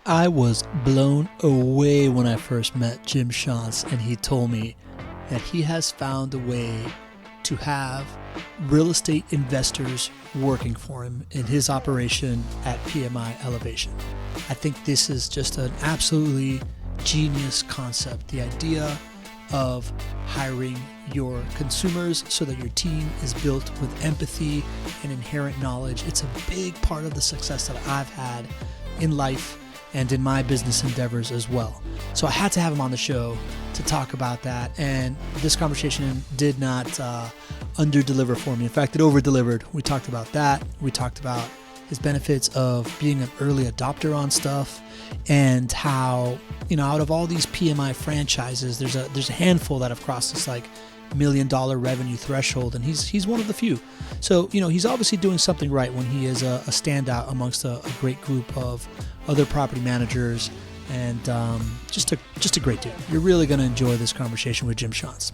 I was blown away when I first met Jim Shonts, and he told me that he has found a way to have real estate investors working for him in his operation at PMI Elevation. I think this is just an absolutely genius concept. The idea of hiring your consumers so that your team is built with empathy and inherent knowledge. It's a big part of the success that I've had in life and in my business endeavors as well. So I had to have him on the show to talk about that. And this conversation did not under-deliver for me. In fact, it over-delivered. We talked about that. We talked about his benefits of being an early adopter on stuff, and how, out of all these PMI franchises, there's a handful that have crossed this like $1 million revenue threshold, and he's one of the few. So he's obviously doing something right when he is a standout amongst a great group of other property managers, and just a great dude. You're really going to enjoy this conversation with Jim Shonts.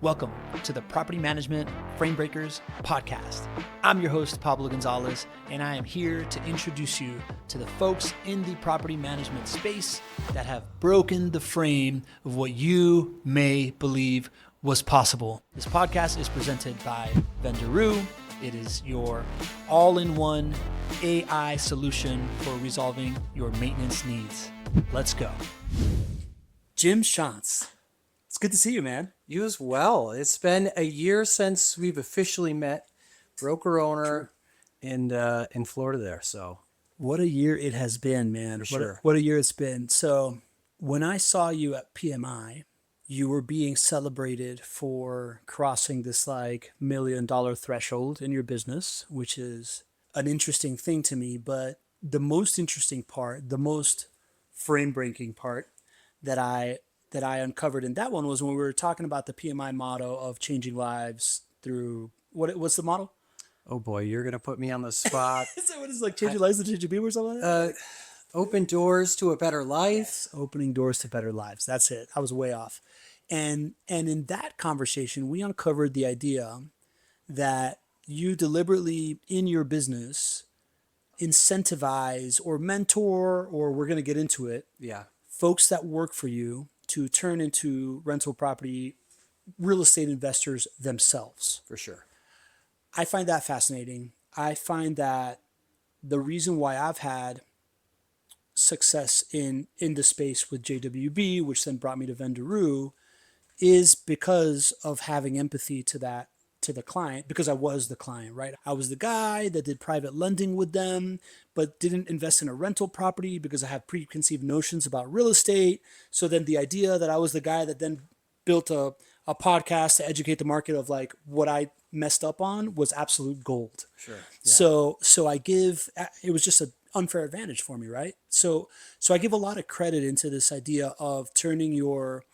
Welcome to the Property Management Frame Breakers podcast. I'm your host, Pablo Gonzalez, and I am here to introduce you to the folks in the property management space that have broken the frame of what you may believe was possible. This podcast is presented by Vendoroo. It is your all-in-one AI solution for resolving your maintenance needs. Let's go. Jim Shonts. It's good to see you, man. You as well. It's been a year since we've officially met, broker owner in Florida there. So what a year it has been, man. What a year it's been. So when I saw you at PMI, you were being celebrated for crossing this like $1 million threshold in your business, which is an interesting thing to me. But the most interesting part, the most frame breaking part that I uncovered in that one was when we were talking about the PMI motto of changing lives through what's the motto? Oh boy, you're gonna put me on the spot. Is that what it's like? Changing lives to changing people or something like that? Open doors to a better life. Yes, opening doors to better lives. That's it. I was way off. And in that conversation, we uncovered the idea that you deliberately in your business incentivize or mentor, or we're going to get into it, folks that work for you to turn into rental property real estate investors themselves. For sure. I find that fascinating. I find that the reason why I've had success in the space with JWB, which then brought me to Vendoroo, is because of having empathy to the client, because I was the client, right? I was the guy that did private lending with them, but didn't invest in a rental property because I had preconceived notions about real estate. So then the idea that I was the guy that then built a podcast to educate the market of like what I messed up on was absolute gold. Sure. Yeah. So it was just an unfair advantage for me, right? So I give a lot of credit into this idea of turning your,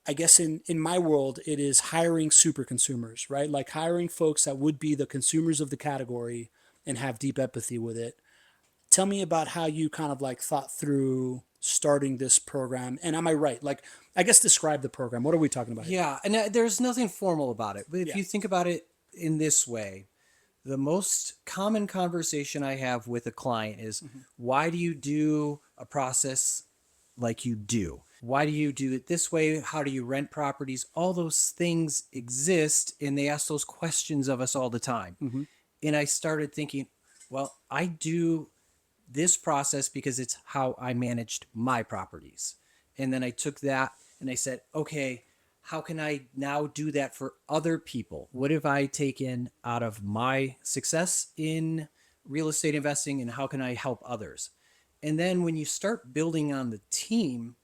I guess in my world, it is hiring super consumers, right? Like hiring folks that would be the consumers of the category and have deep empathy with it. Tell me about how you kind of like thought through starting this program. And am I right? Like, I guess describe the program. What are we talking about here? Yeah, and there's nothing formal about it. But if you think about it in this way, the most common conversation I have with a client is, why do you do a process like you do? Why do you do it this way? How do you rent properties? All those things exist, and they ask those questions of us all the time. And I started thinking, well, I do this process because it's how I managed my properties. And then I took that and I said, okay, how can I now do that for other people? What have I taken out of my success in real estate investing, and how can I help others? And then when you start building on the team,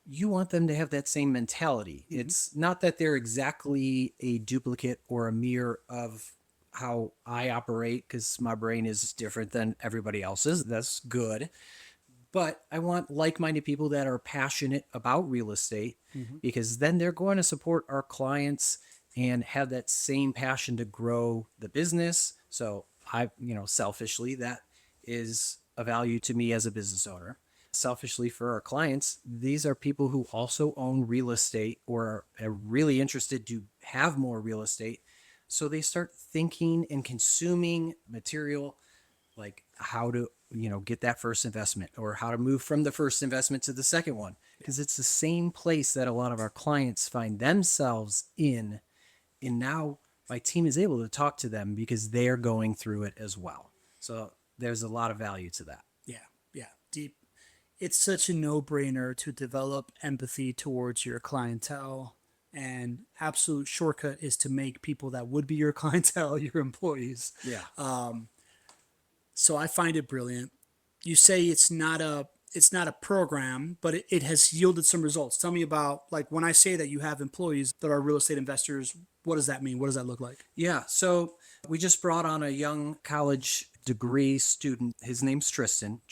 you want them to have that same mentality. It's not that they're exactly a duplicate or a mirror of how I operate, because my brain is different than everybody else's. That's good. But I want like-minded people that are passionate about real estate, because then they're going to support our clients and have that same passion to grow the business. So selfishly, that is a value to me as a business owner. Selfishly for our clients, these are people who also own real estate or are really interested to have more real estate. So they start thinking and consuming material like how to, get that first investment or how to move from the first investment to the second one. Because it's the same place that a lot of our clients find themselves in. And now my team is able to talk to them because they're going through it as well. So there's a lot of value to that. Yeah. Yeah. Deep. It's such a no-brainer to develop empathy towards your clientele, and absolute shortcut is to make people that would be your clientele your employees. Yeah. So I find it brilliant. You say it's not a program, but it has yielded some results. Tell me about, like, when I say that you have employees that are real estate investors, what does that mean? What does that look like? Yeah. So we just brought on a young college degree student. His name's Tristan.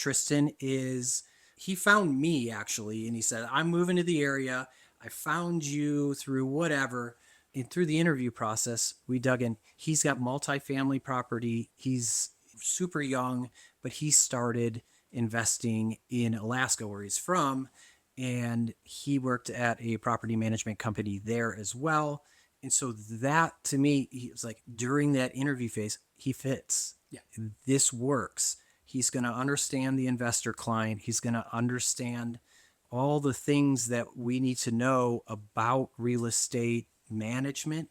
He found me actually, and he said, I'm moving to the area. I found you through whatever. And through the interview process, we dug in. He's got multifamily property. He's super young, but he started investing in Alaska, where he's from. And he worked at a property management company there as well. And so that to me, he was like, during that interview phase, he fits. Yeah. This works. He's going to understand the investor client. He's going to understand all the things that we need to know about real estate management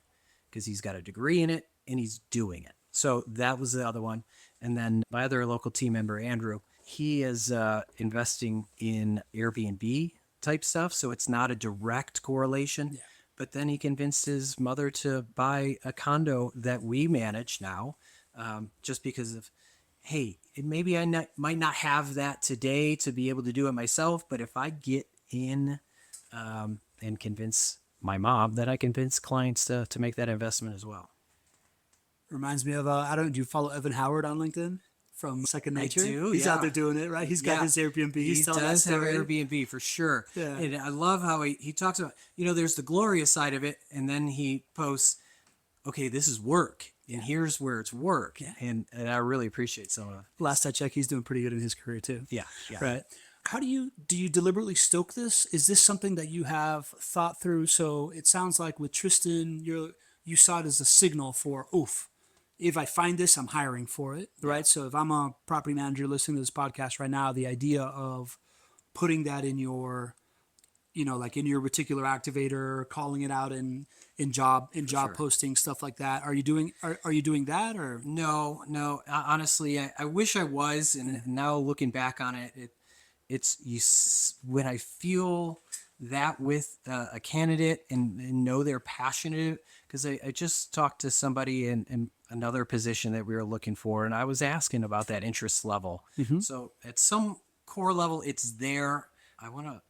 because he's got a degree in it and he's doing it. So that was the other one. And then my other local team member, Andrew, he is investing in Airbnb type stuff. So it's not a direct correlation. Yeah. But then he convinced his mother to buy a condo that we manage now, just because of, hey, maybe might not have that today to be able to do it myself, but if I get in and convince my mom, then I convince clients to make that investment as well. Reminds me of do you follow Evan Howard on LinkedIn from Second Nature? do, He's yeah. out there doing it, right? He's got his Airbnb. He telling that does have story. Airbnb for sure. Yeah. And I love how he talks about, there's the glorious side of it, and then he posts, okay, this is work, and here's where it's work. Yeah. And I really appreciate some of it. Last I checked, he's doing pretty good in his career too. Yeah. Right. How do you deliberately stoke this? Is this something that you have thought through? So it sounds like with Tristan, you saw it as a signal for, oof, if I find this, I'm hiring for it, right? So if I'm a property manager listening to this podcast right now, the idea of putting that in your, like in your reticular activator, calling it out in job sure. posting, stuff like that. Are you doing that or? No. Honestly, I wish I was, and now looking back on it, when I feel that with a candidate and know they're passionate, because I just talked to somebody in another position that we were looking for, and I was asking about that interest level. Mm-hmm. So at some core level, it's there. I want to,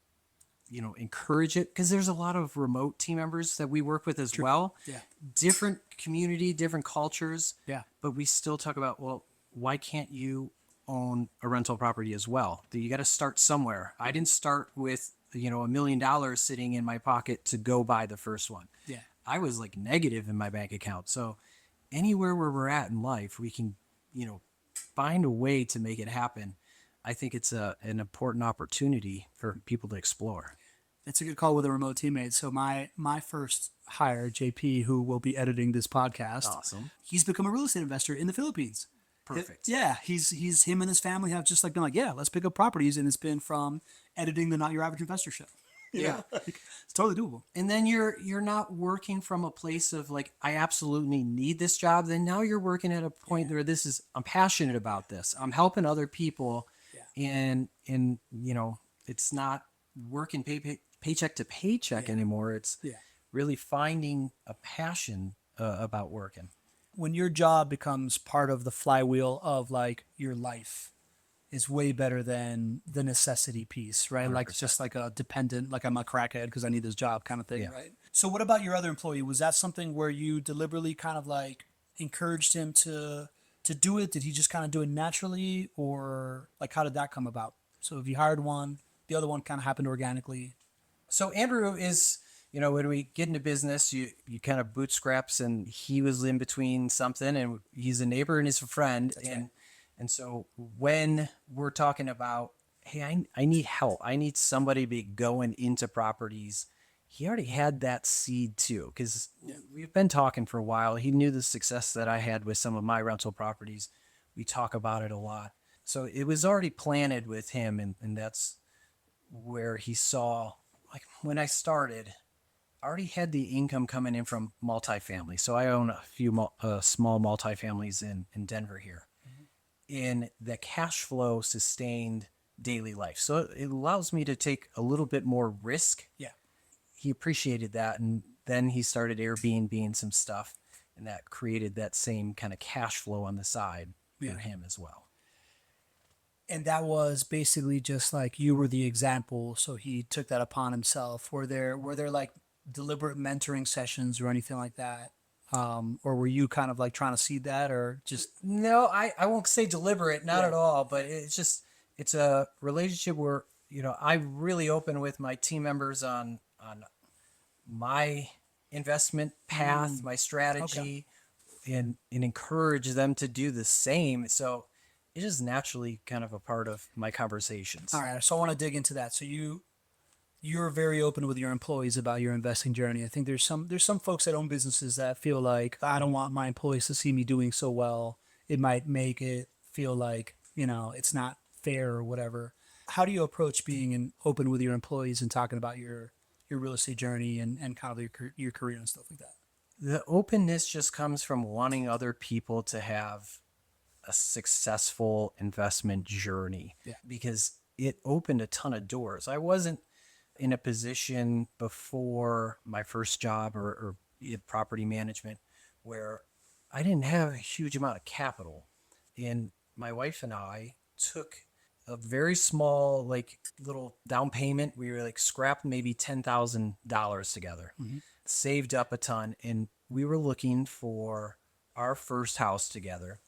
encourage it, because there's a lot of remote team members that we work with as well. Yeah. Different community, different cultures. Yeah. But we still talk about, well, why can't you own a rental property as well? You got to start somewhere. I didn't start with, $1 million sitting in my pocket to go buy the first one. Yeah. I was like negative in my bank account. So anywhere where we're at in life, we can, find a way to make it happen. I think it's an important opportunity for people to explore. It's a good call with a remote teammate. So my first hire, JP, who will be editing this podcast, Awesome. He's become a real estate investor in the Philippines. Perfect. He's him and his family have just been like, yeah, let's pick up properties, and it's been from editing the Not Your Average Investor show. Yeah. It's totally doable. And then you're not working from a place of like, I absolutely need this job. Then now you're working at a point where I'm passionate about this. I'm helping other people. Yeah. And it's not working paycheck to paycheck anymore. It's really finding a passion about working. When your job becomes part of the flywheel of like your life, is way better than the necessity piece, right? 100%. Like just like a dependent, like I'm a crackhead because I need this job kind of thing, Yeah. right? So what about your other employee? Was that something where you deliberately kind of like encouraged him to do it? Did he just kind of do it naturally, or like how did that come about? So if you hired one, the other one kind of happened organically. So Andrew is, when we get into business, you kind of bootstraps, and he was in between something, and he's a neighbor and he's a friend. That's and right. And so when we're talking about, hey, I need help. I need somebody to be going into properties he already had that seed too, because we've been talking for a while. He knew the success that I had with some of my rental properties. We talk about it a lot. So it was already planted with him, and that's where he saw, like when I started, I already had the income coming in from multifamily. So I own a few small multifamilies in Denver here. And the cash flow sustained daily life. So it allows me to take a little bit more risk. Yeah. He appreciated that, and then he started Airbnb some stuff, and that created that same kind of cash flow on the side for him as well. And that was basically just like you were the example, so he took that upon himself. Were there like deliberate mentoring sessions or anything like that? Or were you kind of like trying to seed that, or just No, I won't say deliberate, not at all, but it's a relationship where, I'm really open with my team members on my investment path, my strategy, and encourage them to do the same. So it is naturally kind of a part of my conversations. all right? So I want to dig into that. So you're very open with your employees about your investing journey. I think there's some folks that own businesses that feel like I don't want my employees to see me doing so well. It might make it feel like, it's not fair or whatever. How do you approach being open with your employees and talking about your real estate journey and kind of your career and stuff like that? The openness just comes from wanting other people to have a successful investment journey, because it opened a ton of doors. I wasn't in a position before my first job or property management where I didn't have a huge amount of capital. And my wife and I took a very small, like, little down payment. We were like scrapped maybe $10,000 together, saved up a ton, and we were looking for our first house together.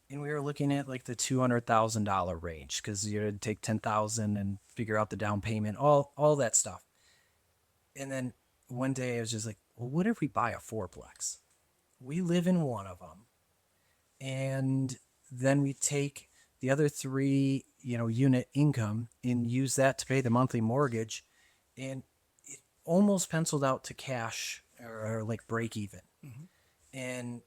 And we were looking at like the $200,000 range, because you'd take 10,000 and figure out the down payment, all that stuff. And then one day I was just like, well, what if we buy a fourplex? We live in one of them, and then we take the other three, unit income and use that to pay the monthly mortgage. And it almost penciled out to cash or like break even. And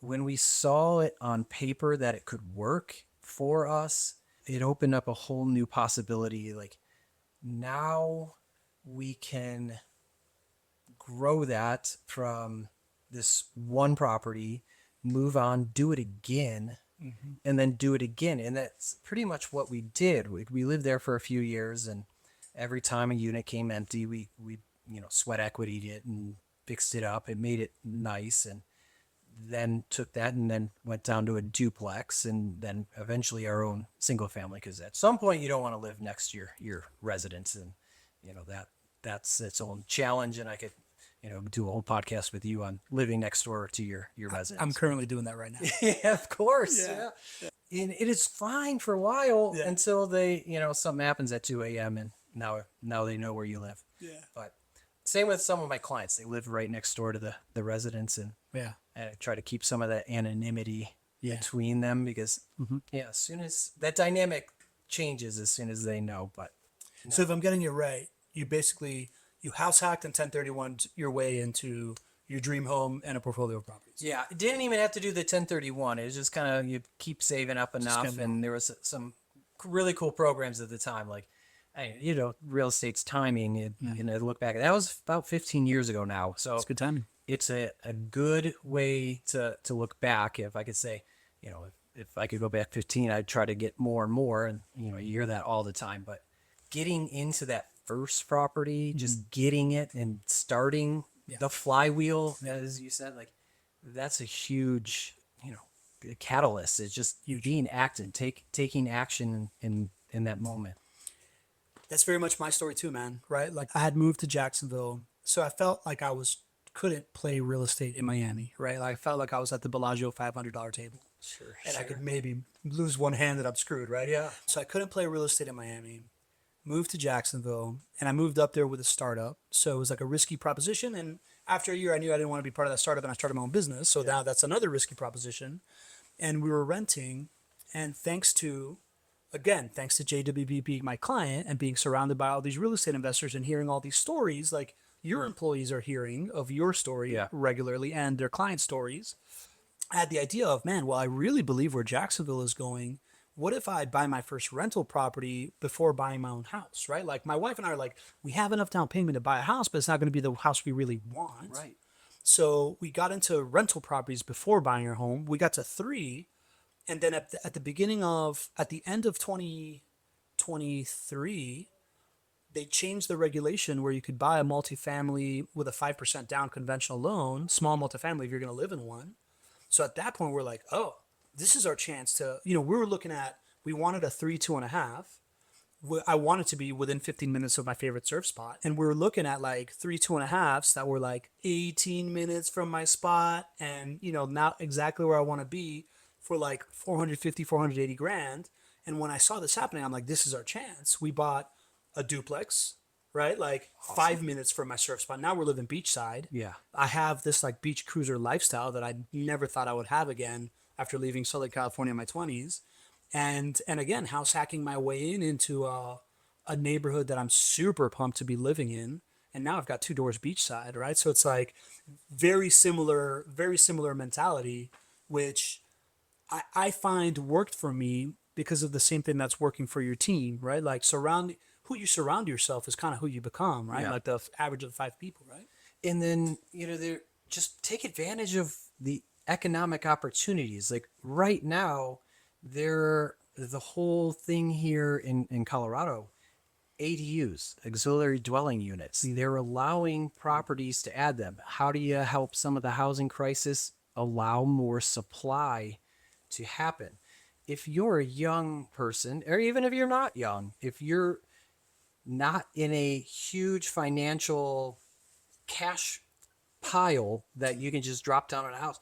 when we saw it on paper that it could work for us, it opened up a whole new possibility. Like, now we can grow that from this one property, move on, do it again, and then do it again. And that's pretty much what we did. We lived there for a few years, and every time a unit came empty, we sweat equitied it and fixed it up. It made it nice, and then took that and then went down to a duplex, and then eventually our own single family, because at some point you don't want to live next to your residence, and that's its own challenge. And I could do a whole podcast with you on living next door to your residence. I'm currently doing that right now. Yeah, of course. Yeah. And it is fine for a while until they, something happens at 2 a.m. and now they know where you live. Yeah. But same with some of my clients. They live right next door to the residence, and I try to keep some of that anonymity between them, because as soon as that dynamic changes, as soon as they know. But So if I'm getting it right, you house hacked and 1031 your way into your dream home and a portfolio of properties. yeah, it didn't even have to do the 1031. It was just kind of, you keep saving up enough, and there was some really cool programs at the time, like, real estate's timing. And I look back, that was about 15 years ago now. So It's good timing. it's a good way to look back. If I could say, if I could go back 15, I'd try to get more and more. And, you hear that all the time. But getting into that first property, just getting it and starting the flywheel, as you said, like, that's a huge, catalyst. It's just you being active, taking action in that moment. That's very much my story too, man. Right? Like, I had moved to Jacksonville, so I felt like I couldn't play real estate in Miami. Right? Like, I felt like I was at the Bellagio $500 table. Sure. And I could maybe lose one hand and I'm screwed, right? Yeah. So I couldn't play real estate in Miami. Moved to Jacksonville, and I moved up there with a startup. So it was like a risky proposition. And after a year, I knew I didn't want to be part of that startup, and I started my own business. So now that's another risky proposition. And we were renting, and thanks to again, thanks to JWB being my client and being surrounded by all these real estate investors and hearing all these stories, like your employees are hearing of your story regularly and their client stories, I had the idea of, man, well, I really believe where Jacksonville is going. What if I buy my first rental property before buying my own house, right? Like my wife and I are like, we have enough down payment to buy a house, but it's not going to be the house we really want. Right. So we got into rental properties before buying our home. We got to 3. And then at the end of 2023, they changed the regulation where you could buy a multifamily with a 5% down conventional loan, small multifamily if you're going to live in one. So at that point, we're like, oh, this is our chance to, we were looking at, we wanted a 3, 2.5. I wanted to be within 15 minutes of my favorite surf spot. And we were looking at like 3, 2.5s that were like 18 minutes from my spot and, not exactly where I want to be for like 450, 480 grand. And when I saw this happening, I'm like, this is our chance. We bought a duplex, right? Like awesome. 5 minutes from my surf spot. Now we're living beachside. Yeah. I have this like beach cruiser lifestyle that I never thought I would have again after leaving Southern California in my 20s. And again, house hacking my way into a neighborhood that I'm super pumped to be living in. And now I've got 2 doors beachside, right? So it's like very similar mentality, which I find worked for me because of the same thing that's working for your team, right? Like who you surround yourself is kind of who you become, right? Yeah. Like the average of 5 people, right? And then, just take advantage of the economic opportunities. Like right now, the whole thing here in Colorado, ADUs, auxiliary dwelling units, they're allowing properties to add them. How do you help some of the housing crisis? Allow more supply to happen. If you're a young person, or even if you're not young, if you're not in a huge financial cash pile that you can just drop down on a house,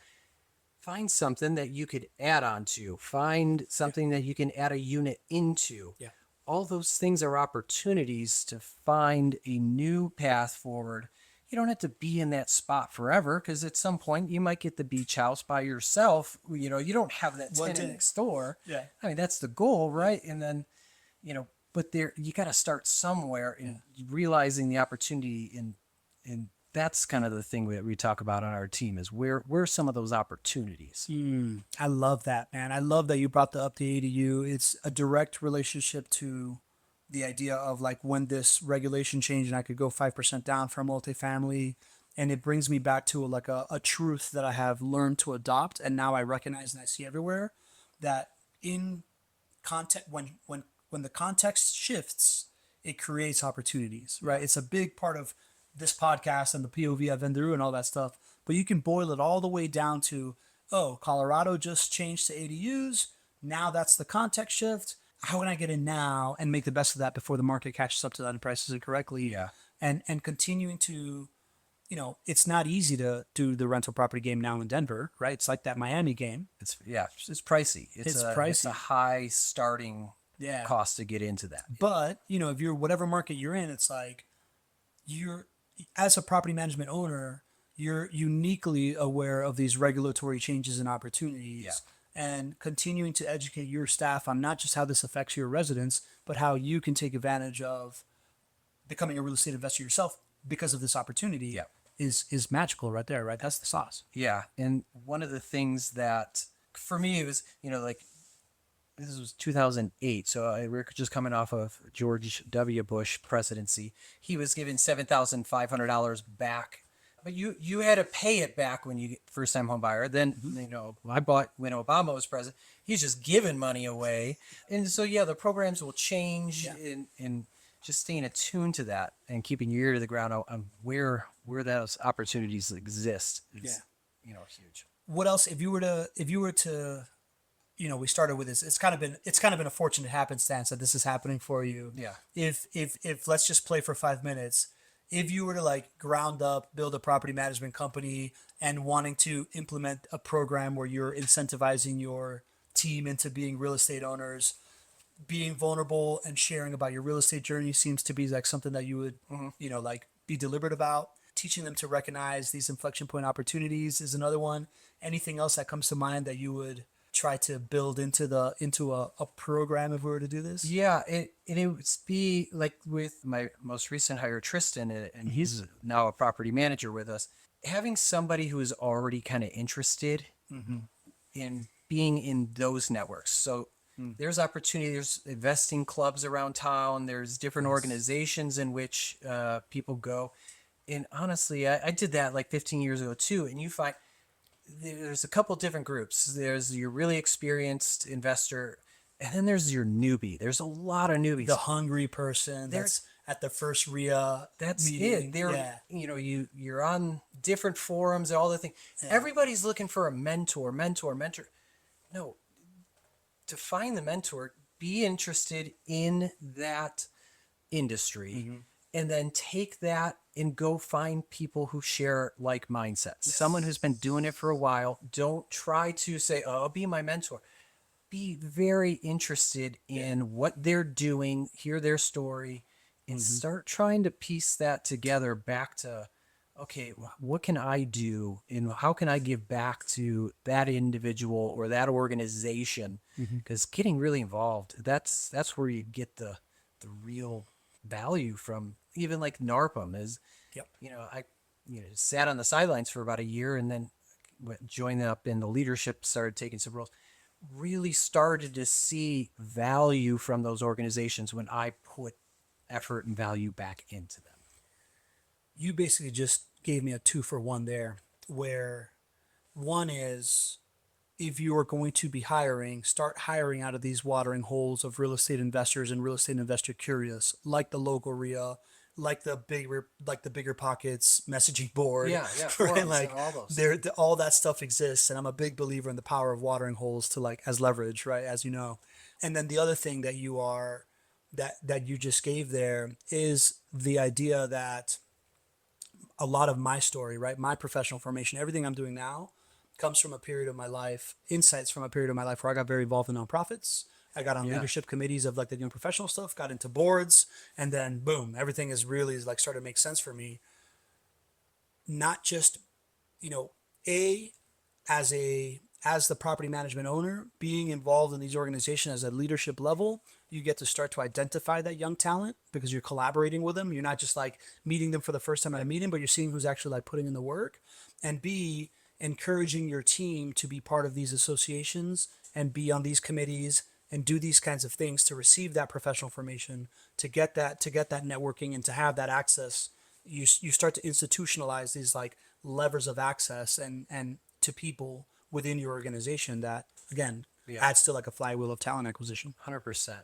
find something that you could add on to. Find something that you can add a unit into. Yeah. All those things are opportunities to find a new path forward. You don't have to be in that spot forever, because at some point you might get the beach house by yourself. You don't have that tenant next door. Yeah. I mean, that's the goal, right? And then, but you got to start somewhere in realizing the opportunity in that's kind of the thing that we talk about on our team is where are some of those opportunities. I love that, man. I love that you brought up the ADU. It's a direct relationship to the idea of like when this regulation changed and I could go 5% down for multifamily. And it brings me back to like a truth that I have learned to adopt. And now I recognize and I see everywhere that in context, when the context shifts, it creates opportunities, right? It's a big part of this podcast and the POV at Vendoroo and all that stuff, but you can boil it all the way down to, Colorado just changed to ADUs. Now that's the context shift. How can I get in now and make the best of that before the market catches up to that and prices it correctly? Yeah. And continuing to, it's not easy to do the rental property game now in Denver, right? It's like that Miami game. It's pricey. It's pricey. It's a high starting cost to get into that. But, if you're whatever market you're in, it's like as a property management owner, you're uniquely aware of these regulatory changes and opportunities, and continuing to educate your staff on not just how this affects your residents, but how you can take advantage of becoming a real estate investor yourself because of this opportunity is magical right there, right? That's the sauce. Yeah. And one of the things that for me, it was, this was 2008, so we're just coming off of George W. Bush presidency. He was given $7,500 back, but you had to pay it back when you first time home buyer. Then I bought when Obama was president. He's just giving money away, and so the programs will change, and just staying attuned to that and keeping your ear to the ground on where those opportunities exist is huge. What else if you were to we started with this. It's kind of been a fortunate happenstance that this is happening for you. Yeah. If let's just play for 5 minutes. If you were to like ground up, build a property management company and wanting to implement a program where you're incentivizing your team into being real estate owners, being vulnerable and sharing about your real estate journey seems to be like something that you would, like be deliberate about. Teaching them to recognize these inflection point opportunities is another one. Anything else that comes to mind that you would try to build into a program if we were to do this? Yeah, it would be like with my most recent hire, Tristan, and he's now a property manager with us. Having somebody who is already kind of interested in being in those networks. So there's opportunity. There's investing clubs around town. There's different organizations in which people go. And honestly, I did that like 15 years ago too. And you find there's a couple different groups. There's your really experienced investor, and then there's your newbie. There's a lot of newbies. The hungry person that's at the first RIA That's meeting. it. They're you're on different forums and all the things. Everybody's looking for a mentor. No, to find the mentor, be interested in that industry, and then take that and go find people who share like mindsets. Someone who's been doing it for a while. Don't try to say, "Oh, be my mentor." Be very interested in what they're doing, hear their story, and start trying to piece that together back to, okay, what can I do and how can I give back to that individual or that organization? Because getting really involved, that's where you get the real value from. Even like NARPM is, I sat on the sidelines for about a year and then joined up in the leadership, started taking some roles. Really started to see value from those organizations when I put effort and value back into them. You basically just gave me a 2-for-1 there, where one is, if you are going to be hiring, start hiring out of these watering holes of real estate investors and real estate investor curious, like the local RIA, like the bigger pockets messaging board. Yeah, right? Like all those. all that stuff exists, and I'm a big believer in the power of watering holes to like as leverage, right? As you know. And then the other thing that you just gave there is the idea that a lot of my story, right? My professional formation, everything I'm doing now comes from a period of my life, insights from a period of my life where I got very involved in nonprofits. I got on leadership committees of like the young professional stuff, got into boards, and then boom, everything is really like started to make sense for me. Not just, a as the property management owner, being involved in these organizations as a leadership level, you get to start to identify that young talent because you're collaborating with them. You're not just like meeting them for the first time at a meeting, but you're seeing who's actually like putting in the work. And B, encouraging your team to be part of these associations and be on these committees and do these kinds of things to receive that professional formation, to get that networking and to have that access. You start to institutionalize these like levers of access and to people within your organization that again adds to like a flywheel of talent acquisition. 100%.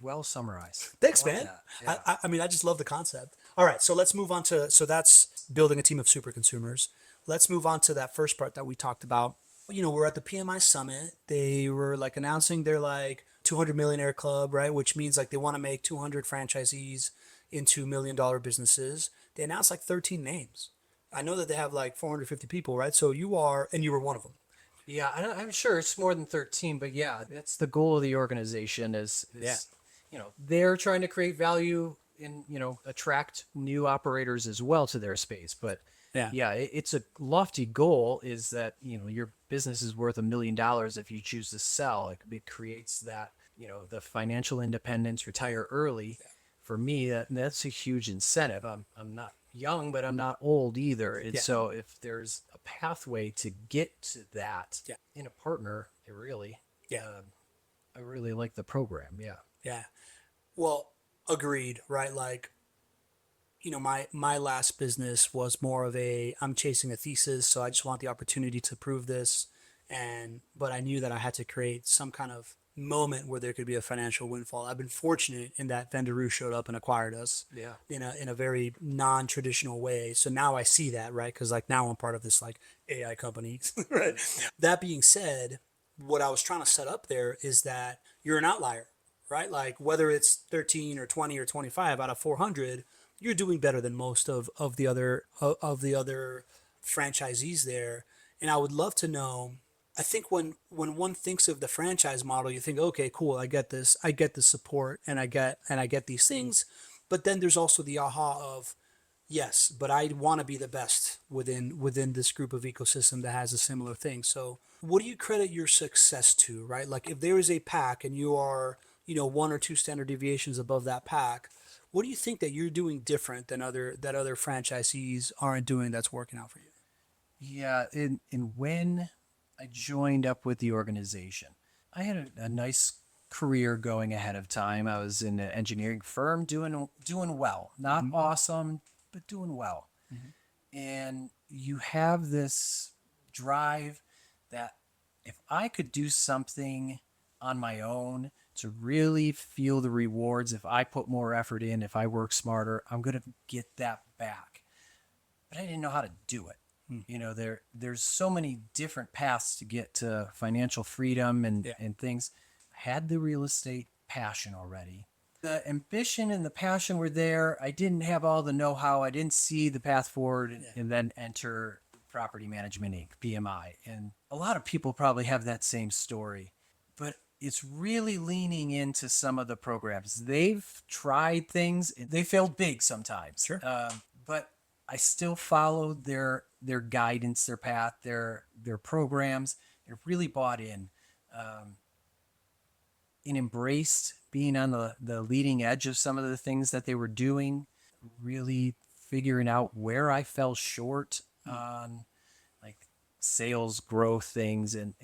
Well summarized. Thanks, man. Yeah. I mean, I just love the concept. All right, so let's move on to, so that's building a team of super consumers. Let's move on to that first part that we talked about. We're at the PMI Summit. They were like announcing their like 200 millionaire club, right? Which means like they want to make 200 franchisees into $1 million businesses. They announced like 13 names. I know that they have like 450 people, right? So you were one of them. Yeah, I'm sure it's more than 13, but yeah, that's the goal of the organization is they're trying to create value and, attract new operators as well to their space. But it's a lofty goal is that, your business is worth $1 million if you choose to sell. It creates that, the financial independence, retire early. Yeah. For me, that's a huge incentive. I'm not young, but I'm not old either. And so if there's a pathway to get to that in a partner, I really like the program. Yeah. Yeah. Well, agreed, right? Like, my last business was more of I'm chasing a thesis, so I just want the opportunity to prove this. But I knew that I had to create some kind of moment where there could be a financial windfall. I've been fortunate in that Vendoroo showed up and acquired us in a very non-traditional way. So now I see that, right? Because like now I'm part of this like AI company, right? Yeah. That being said, what I was trying to set up there is that you're an outlier, right? Like whether it's 13 or 20 or 25 out of 400, you're doing better than most of the other franchisees there. And I would love to know, I think when one thinks of the franchise model, you think, okay, cool, I get this, I get the support and I get these things. But then there's also the aha of Yes, but I want to be the best within this group of ecosystem that has a similar thing. So, what do you credit your success to, right? Like if there is a pack and you are, one or two standard deviations above that pack, what do you think that you're doing different than other franchisees aren't doing that's working out for you? Yeah, and when I joined up with the organization, I had a nice career going ahead of time. I was in an engineering firm doing well. Not awesome, but doing well. And you have this drive that if I could do something on my own to really feel the rewards, if I put more effort in, if I work smarter, I'm going to get that back. But I didn't know how to do it. There's so many different paths to get to financial freedom and things. I had the real estate passion already. The ambition and the passion were there. I didn't have all the know-how. I didn't see the path forward and then enter Property Management Inc., PMI. And a lot of people probably have that same story. But it's really leaning into some of the programs. They've tried things. They failed big sometimes. Sure. But I still followed their guidance, their path, their programs. They're really bought in. And embraced being on the leading edge of some of the things that they were doing, really figuring out where I fell short on like sales growth things and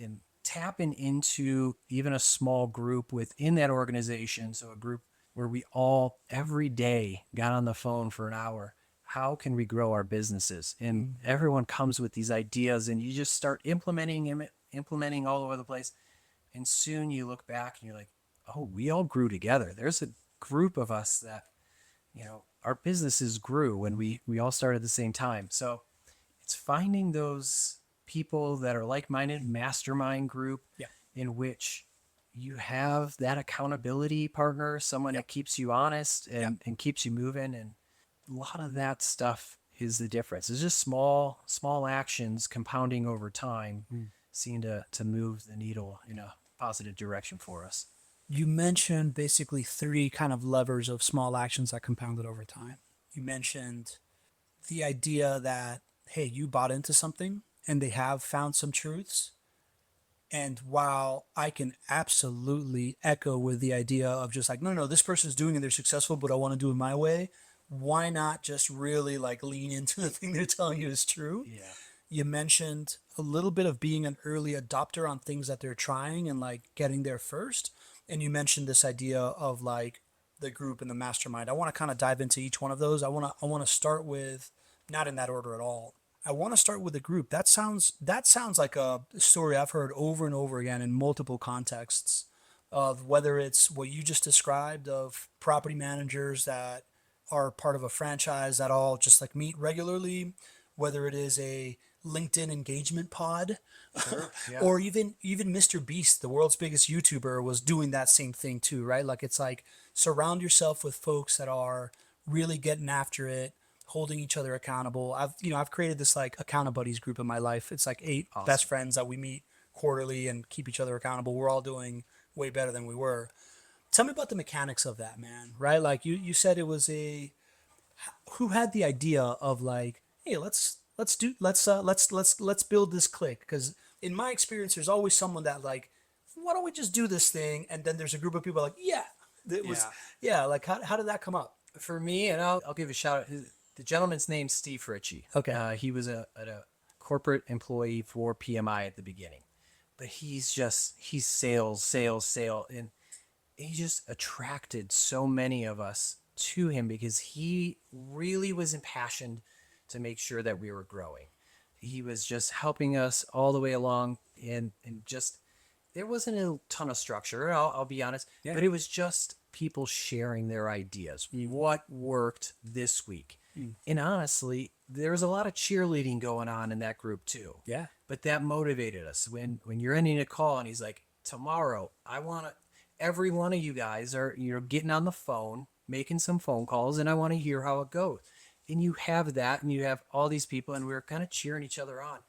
tapping into even a small group within that organization. So a group where we all every day got on the phone for an hour. How can we grow our businesses? And everyone comes with these ideas and you just start implementing all over the place. And soon you look back and you're like, oh, we all grew together. There's a group of us that, our businesses grew when we all started at the same time. So it's finding those people that are like-minded, mastermind group in which you have that accountability partner, someone that keeps you honest and keeps you moving. And a lot of that stuff is the difference. It's just small actions compounding over time seem to move the needle in a positive direction for us. You mentioned basically three kind of levers of small actions that compounded over time. You mentioned the idea that, hey, you bought into something and they have found some truths. And while I can absolutely echo with the idea of just like, no, this person's doing it, they're successful, but I want to do it my way. Why not just really like lean into the thing they're telling you is true? Yeah. You mentioned a little bit of being an early adopter on things that they're trying and like getting there first. And you mentioned this idea of like the group and the mastermind. I want to kind of dive into each one of those. I want to start with, not in that order at all. I want to start with the group. That sounds like a story I've heard over and over again in multiple contexts of whether it's what you just described of property managers that are part of a franchise that all just like meet regularly, whether it is a LinkedIn engagement pod, or even Mr. Beast, the world's biggest YouTuber, was doing that same thing too, right? Like it's like surround yourself with folks that are really getting after it, holding each other accountable. I've created this like account buddies group in my life. It's like 8 best friends that we meet quarterly and keep each other accountable. We're all doing way better than we were. Tell me about the mechanics of that, man, right? Like you said it was who had the idea of like, hey, let's build this clique, because in my experience there's always someone that like, why don't we just do this thing, and then there's a group of people like, like how did that come up? For me, and I'll give a shout out. The gentleman's name's Steve Ritchie. Okay. He was a corporate employee for PMI at the beginning, but he's sales, and he just attracted so many of us to him because he really was impassioned to make sure that we were growing. He was just helping us all the way along, and just there wasn't a ton of structure. I'll be honest, but it was just people sharing their ideas. What worked this week? And honestly, there was a lot of cheerleading going on in that group too. Yeah. But that motivated us. When you're ending a call and he's like, tomorrow, I want to, every one of you guys are, getting on the phone, making some phone calls, and I want to hear how it goes. And you have that, and you have all these people, and we were kind of cheering each other on.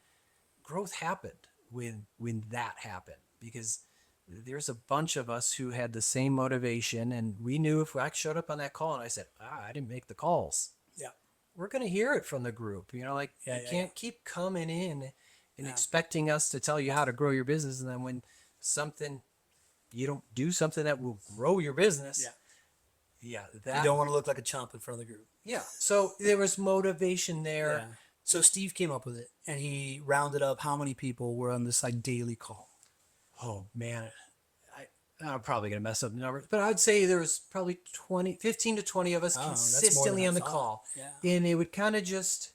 Growth happened when that happened, because there's a bunch of us who had the same motivation, and we knew if I showed up on that call and I said, I didn't make the calls. Yeah. we're going to hear it from the group. You know, like you can't keep coming in and expecting us to tell you how to grow your business. And then when you don't do something that will grow your business. Yeah. You don't want to look like a chump in front of the group. Yeah. So there was motivation there. Yeah. So Steve came up with it, and he rounded up how many people were on this like daily call. Oh man, I'm probably going to mess up the numbers, but I'd say there was probably 15 to 20 of us consistently on the call. Yeah. And it would kind of just,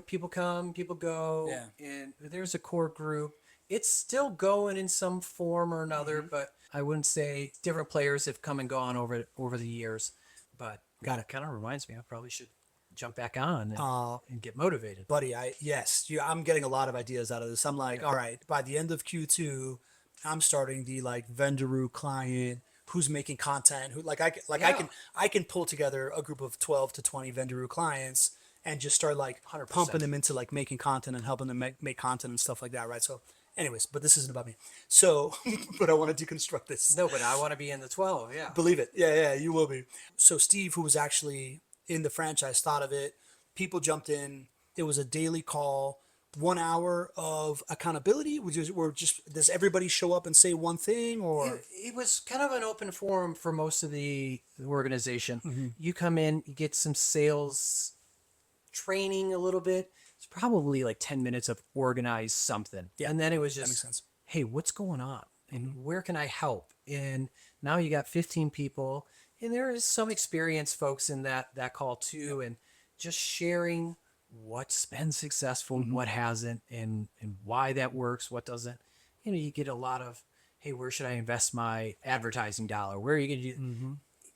people come, people go. Yeah. And there's a core group. It's still going in some form or another, but I wouldn't say different players have come and gone over the years. But God, it kind of reminds me I probably should jump back on and get motivated. Buddy, I'm getting a lot of ideas out of this. I'm like, all right, by the end of Q2, I'm starting the like Vendoroo client who's making content, who I can pull together a group of 12 to 20 Vendoroo clients and just start like 100%. pumping them into like making content and helping them make content and stuff like that, right? So anyways, but this isn't about me. So, but I want to deconstruct this. No, but I want to be in the 12, yeah. Believe it. Yeah, you will be. So Steve, who was actually in the franchise, thought of it. People jumped in. It was a daily call. 1 hour of accountability, does everybody show up and say one thing, or it was kind of an open forum for most of the organization. You come in, you get some sales training a little bit. It's probably like 10 minutes of organize something, and then it was just, that makes sense. Hey, what's going on, and where can I help? And now you got 15 people, and there is some experienced folks in that call too, and just sharing what's been successful, what hasn't, and why that works, what doesn't. You get a lot of, hey, where should I invest my advertising dollar? Where are you going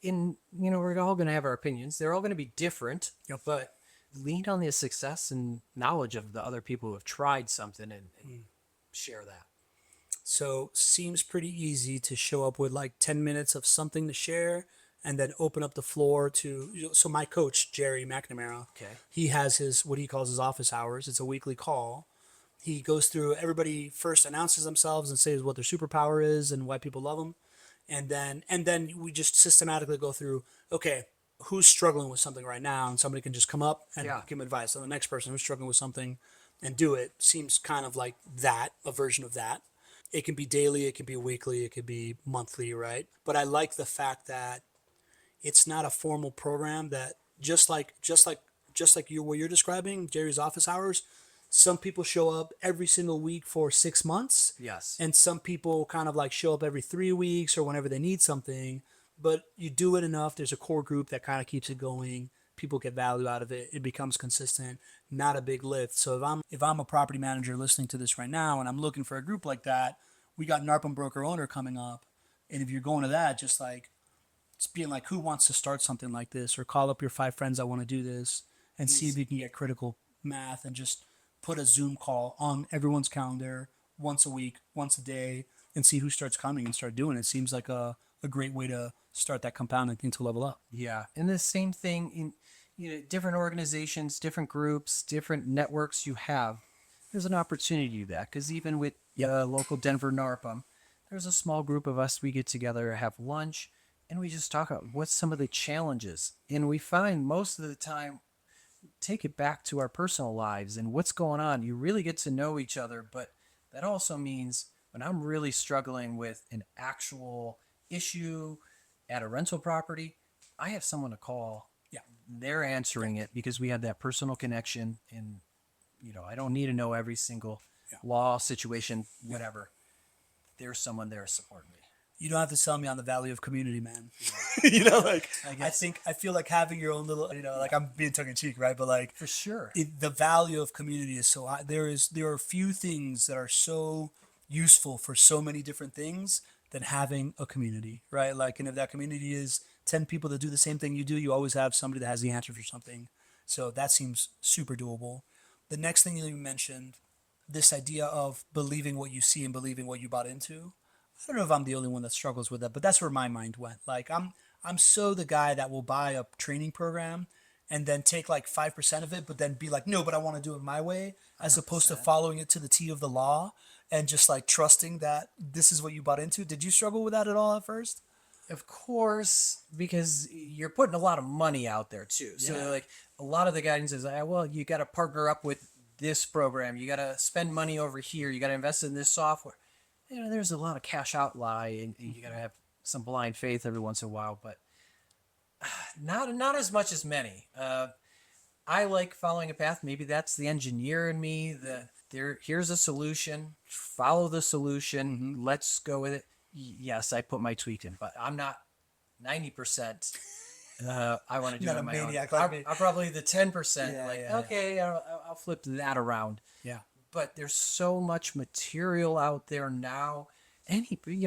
to do? We're all going to have our opinions. They're all going to be different, but lean on the success and knowledge of the other people who have tried something and share that. So seems pretty easy to show up with like 10 minutes of something to share, and then open up the floor to. So my coach, Jerry McNamara, he has what he calls his office hours. It's a weekly call. He goes through, everybody first announces themselves and says what their superpower is and why people love them. And then we just systematically go through, okay, who's struggling with something right now? And somebody can just come up and give them advice. So the next person who's struggling with something and do it seems kind of like that, a version of that. It can be daily, it can be weekly, it could be monthly, right? But I like the fact that it's not a formal program that just like what you're describing, Jerry's office hours. Some people show up every single week for 6 months. Yes. And some people kind of like show up every 3 weeks or whenever they need something. But you do it enough. There's a core group that kind of keeps it going. People get value out of it. It becomes consistent, not a big lift. So if I'm a property manager listening to this right now and I'm looking for a group like that, we got Narpum Broker Owner coming up. And if you're going to that, just being like, who wants to start something like this, or call up your 5 friends that want to do this and see if you can get critical math and just put a Zoom call on everyone's calendar once a week, once a day, and see who starts coming and start doing it. Seems like a great way to start that compounding thing to level up. Yeah. And the same thing in different organizations, different groups, different networks you have, there's an opportunity to do that. Because even with local Denver NARPM, there's a small group of us, we get together, have lunch, and we just talk about what's some of the challenges. And we find most of the time, take it back to our personal lives and what's going on. You really get to know each other. But that also means when I'm really struggling with an actual issue at a rental property, I have someone to call. Yeah. They're answering it because we have that personal connection. And, I don't need to know every single law situation, whatever. There's someone there supporting me. You don't have to sell me on the value of community, man. Yeah. I feel like having your own little, I'm being tongue in cheek, right? But like, for sure, the value of community is so high. There are few things that are so useful for so many different things than having a community, right? Like, and if that community is 10 people that do the same thing you do, you always have somebody that has the answer for something. So that seems super doable. The next thing you mentioned, this idea of believing what you see and believing what you bought into. I don't know if I'm the only one that struggles with that, but that's where my mind went. Like I'm so the guy that will buy a training program and then take like 5% of it, but then be like, no, but I want to do it my way, as 100%. Opposed to following it to the T of the law and just like trusting that this is what you bought into. Did you struggle with that at all at first? Of course, because you're putting a lot of money out there too. So like a lot of the guidance is, well, you got to partner up with this program. You got to spend money over here. You got to invest in this software. There's a lot of cash outlay, and you got to have some blind faith every once in a while, but not as much as many. I like following a path. Maybe that's the engineer in me. Here's a solution. Follow the solution. Let's go with it. Yes, I put my tweak in, but I'm not 90%. I want to do Not it a on my own. maniac like me. I'm probably the 10%. Yeah. Okay, I'll flip that around. Yeah. But there's so much material out there now. Anything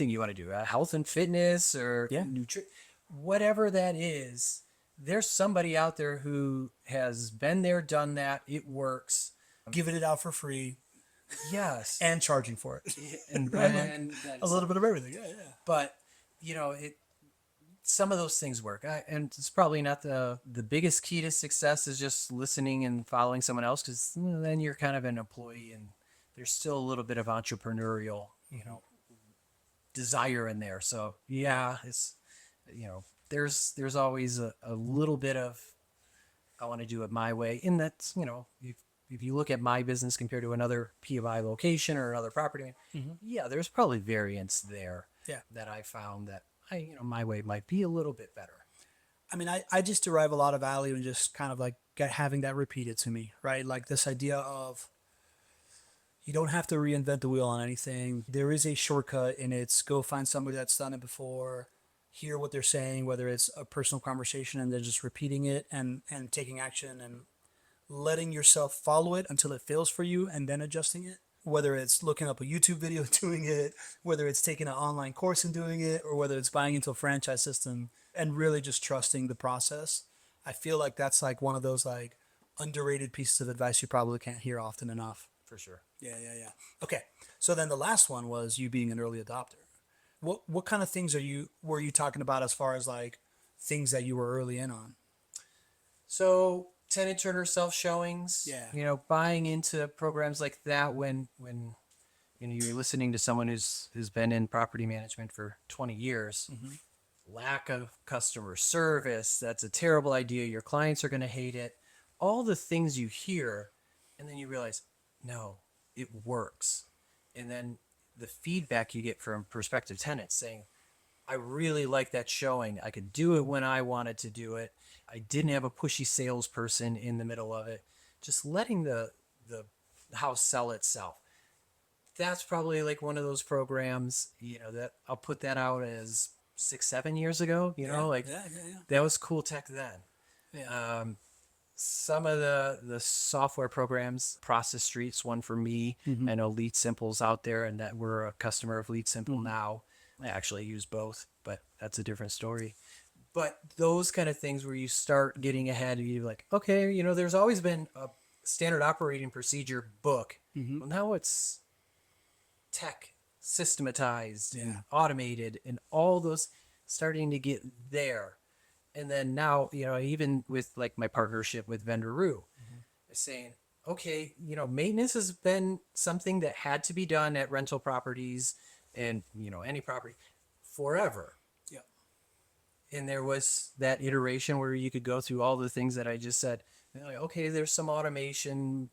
you want to do, health and fitness or nutrition, whatever that is, there's somebody out there who has been there, done that. It works. Giving it out for free. Yes. And charging for it. and A little bit of everything. Yeah. But some of those things work. And it's probably not the biggest key to success is just listening and following someone else, because then you're kind of an employee and there's still a little bit of entrepreneurial, desire in there. So yeah, it's, there's always a little bit of, I want to do it my way. And that's, if you look at my business compared to another P of I location or another property, yeah, there's probably variance there that I found that my way might be a little bit better. I mean, I just derive a lot of value in just kind of like having that repeated to me, right? Like this idea of you don't have to reinvent the wheel on anything. There is a shortcut, and it's go find somebody that's done it before, hear what they're saying, whether it's a personal conversation and then just repeating it and taking action and letting yourself follow it until it fails for you and then adjusting it. Whether it's looking up a YouTube video and doing it, whether it's taking an online course and doing it, or whether it's buying into a franchise system and really just trusting the process. I feel like that's like one of those like underrated pieces of advice you probably can't hear often enough. For sure. Yeah. Okay. So then the last one was you being an early adopter. What kind of things were you talking about as far as like things that you were early in on? So tenant Turner self showings, buying into programs like that when you're listening to someone who's been in property management for 20 years, lack of customer service, that's a terrible idea. Your clients are going to hate it. All the things you hear, and then you realize, no, it works. And then the feedback you get from prospective tenants saying, I really like that showing. I could do it when I wanted to do it. I didn't have a pushy salesperson in the middle of it. Just letting the house sell itself. That's probably like one of those programs, that I'll put that out as 6-7 years ago, that was cool tech then. Yeah. Some of the software programs, Process Street's one for me. I know Lead Simple's out there, and that we're a customer of Lead Simple now. I actually use both, but that's a different story. But those kind of things where you start getting ahead, you're like, okay, there's always been a standard operating procedure book. Well, now it's tech systematized and automated, and all those starting to get there. And then now, even with like my partnership with Vendoroo, saying, okay, maintenance has been something that had to be done at rental properties and, any property forever. Yeah. And there was that iteration where you could go through all the things that I just said. Like, okay, there's some automation,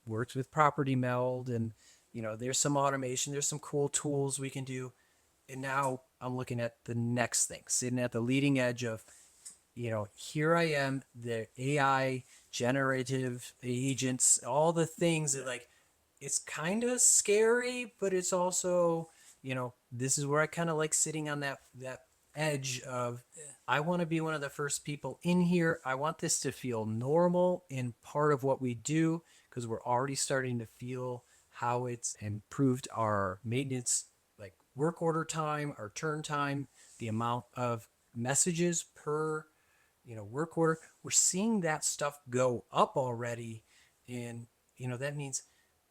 works with Property Meld, and, there's some automation, there's some cool tools we can do. And now I'm looking at the next thing, sitting at the leading edge of, here I am, the AI, generative agents, all the things that like, it's kind of scary, but it's also, this is where I kind of like sitting on that edge of, I want to be one of the first people in here. I want this to feel normal and part of what we do, because we're already starting to feel how it's improved our maintenance, like work order time, our turn time, the amount of messages per work order. We're seeing that stuff go up already. And, that means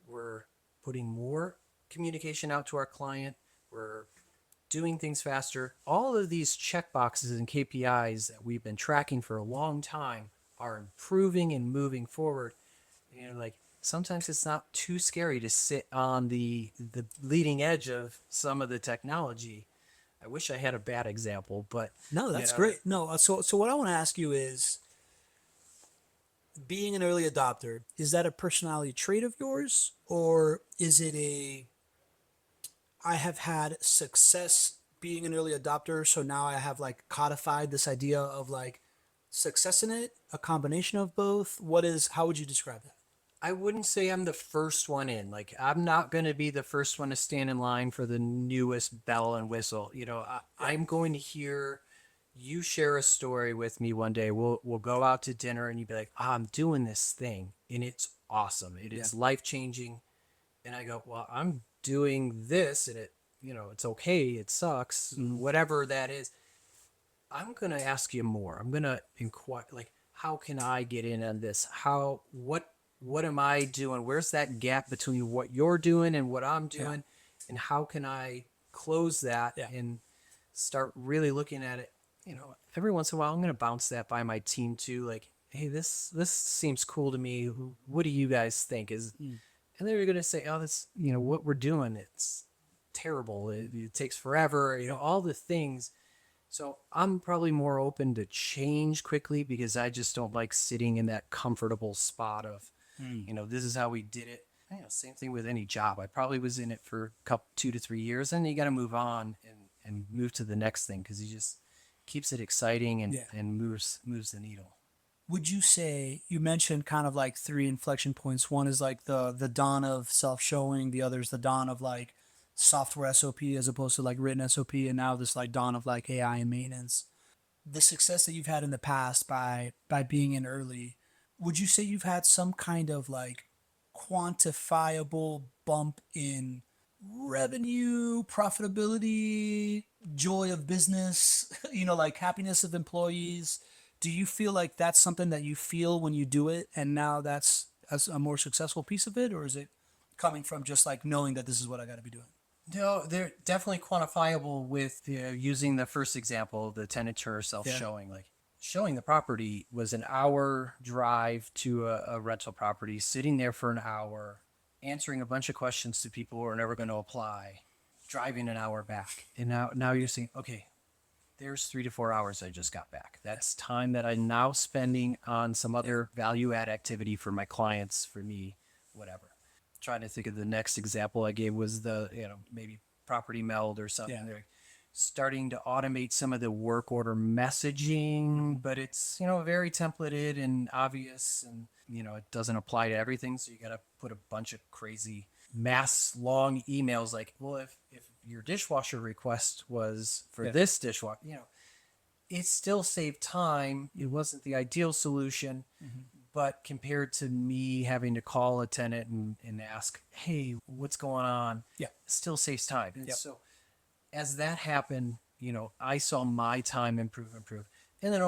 we're putting more communication out to our client. We're doing things faster. All of these check boxes and KPIs that we've been tracking for a long time are improving and moving forward. Sometimes it's not too scary to sit on the leading edge of some of the technology. I wish I had a bad example, but no, that's great. No, so what I want to ask you is, being an early adopter, is that a personality trait of yours, or is it I have had success being an early adopter, so now I have like codified this idea of like success in it, a combination of both? How would you describe that? I wouldn't say I'm the first one in. Like, I'm not going to be the first one to stand in line for the newest bell and whistle. I'm going to hear you share a story with me one day. We'll go out to dinner and you'd be like, I'm doing this thing and it's awesome. It is life changing. And I go, well, I'm doing this and it's okay. It sucks. Whatever that is. I'm going to ask you more. I'm going to inquire, like, how can I get in on this? What am I doing? Where's that gap between what you're doing and what I'm doing? And how can I close that and start really looking at it? Every once in a while, I'm going to bounce that by my team too. Like, hey, this seems cool to me. What do you guys think? And they're going to say, oh, that's, what we're doing. It's terrible. It takes forever. All the things. So I'm probably more open to change quickly because I just don't like sitting in that comfortable spot of, this is how we did it. Same thing with any job. I probably was in it for 2 to 3 years, and you got to move on and move to the next thing because he just keeps it exciting and moves the needle. Would you say, you mentioned kind of like three inflection points? One is like the dawn of self-showing, the other is the dawn of like software SOP as opposed to like written SOP, and now this like dawn of like AI and maintenance. The success that you've had in the past by being in early, would you say you've had some kind of like quantifiable bump in revenue, profitability, joy of business, like happiness of employees? Do you feel like that's something that you feel when you do it, and now that's as a more successful piece of it, or is it coming from just like knowing that this is what I got to be doing? No, they're definitely quantifiable with using the first example, the tenant tour self-showing. Like, showing the property was an hour drive to a rental property, sitting there for an hour, answering a bunch of questions to people who are never going to apply, driving an hour back. And now you're saying, okay, there's 3 to 4 hours I just got back. That's time that I'm now spending on some other value add activity for my clients, for me, whatever. Trying to think of the next example I gave was maybe property meld or something. They're starting to automate some of the work order messaging, but it's very templated and obvious, and it doesn't apply to everything. So you got to put a bunch of crazy mass long emails like, well, if your dishwasher request was for this dishwasher, it still saved time. It wasn't the ideal solution. But compared to me having to call a tenant and ask, hey, what's going on? It still saves time. And so as that happened, I saw my time improve. And then,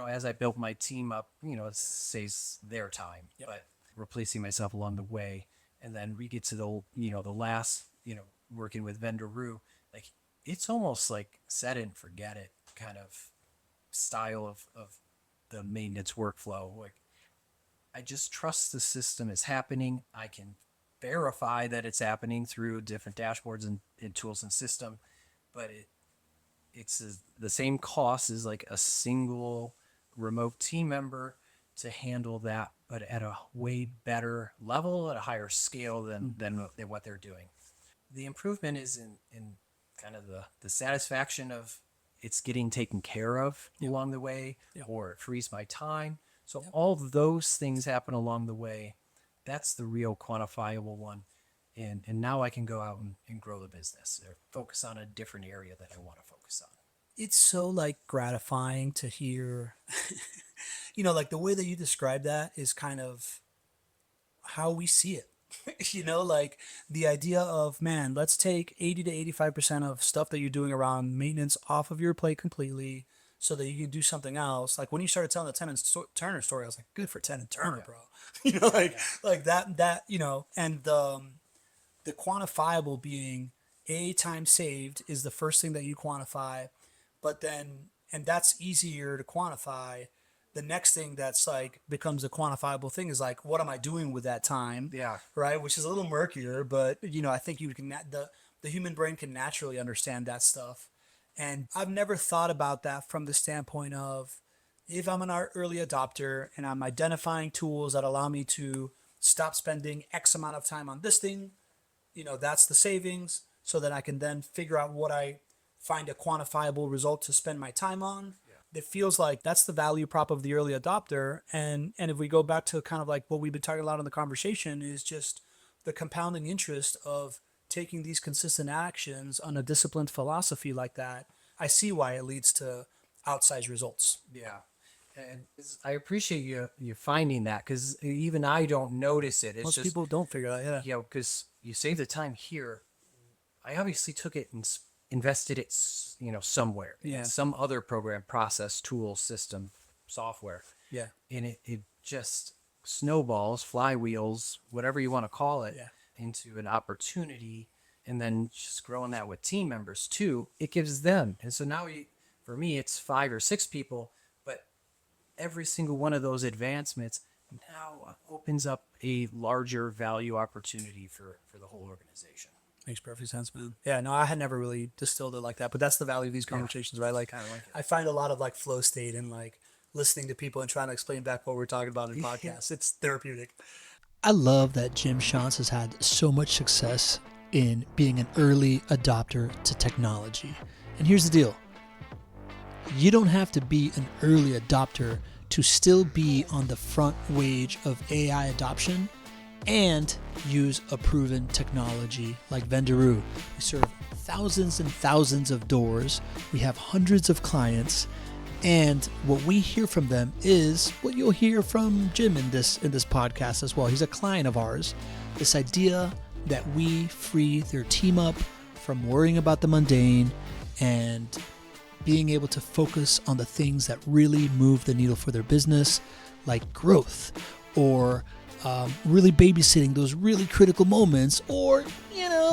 as I built my team up, it saves their time, but replacing myself along the way. And then we get to the last, working with Vendoroo, like, it's almost like set it and forget it kind of style of the maintenance workflow. Like, I just trust the system is happening. I can verify that it's happening through different dashboards and tools and system, but it's the same cost as like a single remote team member to handle that, but at a way better level, at a higher scale than what they're doing. The improvement is in kind of the satisfaction of it's getting taken care of along the way, or it frees my time. So all those things happen along the way. That's the real quantifiable one. And now I can go out and grow the business or focus on a different area that I want to focus on. It's so like gratifying to hear, like the way that you describe that is kind of how we see it. Like the idea of, man, let's take 80 to 85% of stuff that you're doing around maintenance off of your plate completely so that you can do something else. Like when you started telling the Turner story, I was like, good for Tenant Turner, bro. Like that, and the quantifiable being time saved is the first thing that you quantify, but then, and that's easier to quantify. The next thing that's like becomes a quantifiable thing is like, what am I doing with that time? Right. Which is a little murkier, but I think you can, the human brain can naturally understand that stuff. And I've never thought about that from the standpoint of, if I'm an early adopter and I'm identifying tools that allow me to stop spending X amount of time on this thing, that's the savings, so that I can then figure out what I find a quantifiable result to spend my time on. It feels like that's the value prop of the early adopter. And if we go back to kind of like what we've been talking about in the conversation, is just the compounding interest of taking these consistent actions on a disciplined philosophy like that. I see why it leads to outsized results. Yeah. And I appreciate you finding that, because even I don't notice it. It's Most just, people don't figure that. Yeah. because you save the time here. I obviously took it and invested it, somewhere. Yeah. In some other program, process, tool, system, software. Yeah. And it just snowballs, flywheels, whatever you want to call it, Yeah. into an opportunity. And then just growing that with team members too, it gives them. And so now for me, it's 5 or 6 people, but every single one of those advancements now opens up a larger value opportunity for the whole organization. Makes perfect sense, man. Yeah, no, I had never really distilled it like that, but that's the value of these conversations, right? Like, Kinda like it. I find a lot of like flow state and like listening to people and trying to explain back what we're talking about in podcasts. It's therapeutic. I love that Jim Shonts has had so much success in being an early adopter to technology. And here's the deal. You don't have to be an early adopter to still be on the front wave of AI adoption and use a proven technology like Vendoroo. We serve thousands and thousands of doors. We have hundreds of clients. And what we hear from them is what you'll hear from Jim in this podcast as well. He's a client of ours. This idea that we free their team up from worrying about the mundane and being able to focus on the things that really move the needle for their business, like growth, or really babysitting those really critical moments, or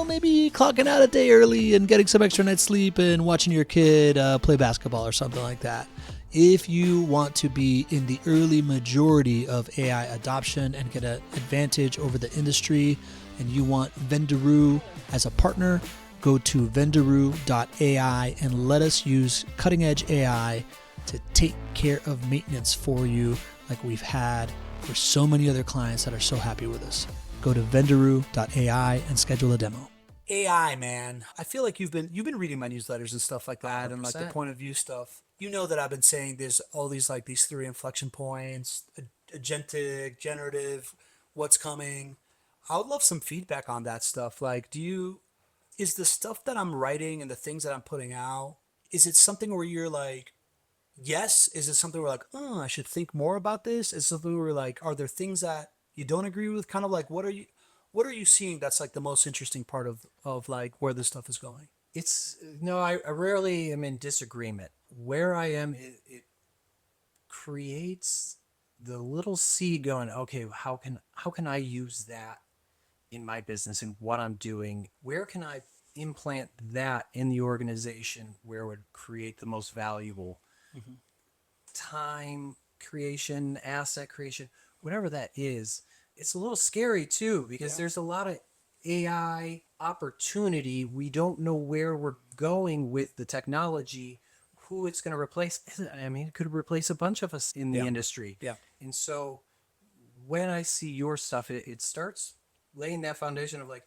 maybe clocking out a day early and getting some extra night's sleep and watching your kid play basketball or something like that. If you want to be in the early majority of AI adoption and get an advantage over the industry, and you want Vendoroo as a partner, go to vendoroo.ai and let us use cutting edge AI to take care of maintenance for you, like we've had for so many other clients that are so happy with us. Go to vendoroo.ai and schedule a demo. AI, man. I feel like you've been reading my newsletters and stuff like that, and like the 100%. point of view stuff. You know that I've been saying there's all these like these 3 inflection points: agentic, generative, what's coming. I would love some feedback on that stuff. Like, is the stuff that I'm writing and the things that I'm putting out, is it something where you're like, yes? Is it something where like, oh, I should think more about this? Is it something where like, are there things that you don't agree with? Kind of like, what are you seeing that's like the most interesting part of like where this stuff is going? It's no, I rarely am in disagreement. Where I am, it creates the little seed going, okay, how can I use that in my business and what I'm doing? Where can I implant that in the organization where it would create the most valuable time creation, asset creation, whatever that is? It's a little scary too, because there's a lot of AI opportunity. We don't know where we're going with the technology, who it's going to replace. I mean, it could replace a bunch of us in the industry. Yeah. And so when I see your stuff, it starts laying that foundation of like,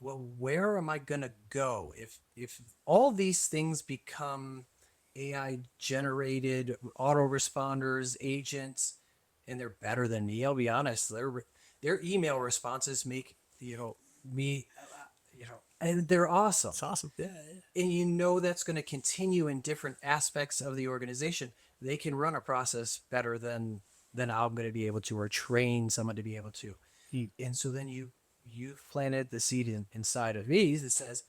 well, where am I going to go? If all these things become AI generated autoresponders, agents, and they're better than me, I'll be honest, their email responses make, me, and they're awesome. It's awesome. Yeah. And that's going to continue in different aspects of the organization. They can run a process better than I'm going to be able to, or train someone to be able to. And so then you've planted the seed inside of me that says,